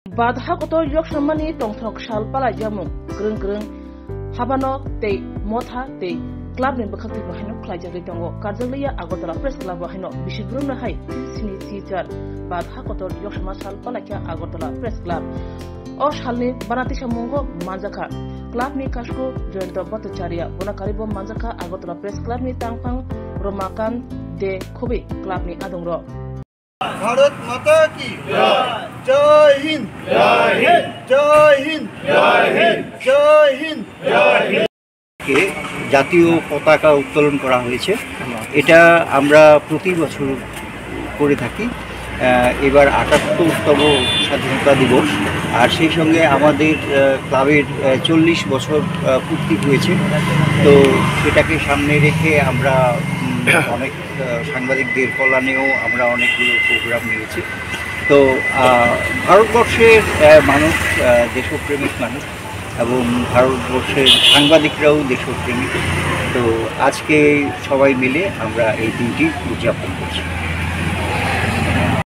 Badha kotor yok samani tongthok sal pala jamu greng greng habano te motha te club ni bakhati bahino khlaja ritongo karjaliya agotala press club bahino bishigrum na hai sini teacher badha kotor yok sama sal pala kya agotala press club o salni banati samungo manjaka club ni kasko jointo bhattacharya bonakaribo manjaka agotala press club ni tangpang romakan de khobe club ni adongro Bharat माता की जय हिंद जय हिंद जय हिंद जय हिंद जय हिंद जय हिंद के জাতীয় পতাকা উত্তোলন করা হয়েছে। এটা আমরা প্রতি বছর করে থাকি। এবার ৭৮তম স্বাধীনতা দিবস, আর সেই সঙ্গে আমাদের ক্লাবের ৪০ বছর পূর্তি হয়েছে। তো সেটাকে সামনে রেখে আমরা অনেক সাংবাদিকদের কল্যাণেও আমরা অনেকগুলো প্রোগ্রাম নিয়েছি। তো ভারতবর্ষের মানুষ দেশপ্রেমিক মানুষ এবং ভারতবর্ষের সাংবাদিকরাও দেশপ্রেমিক। তো আজকে সবাই মিলে আমরা এই দিনটি উদযাপন করছি।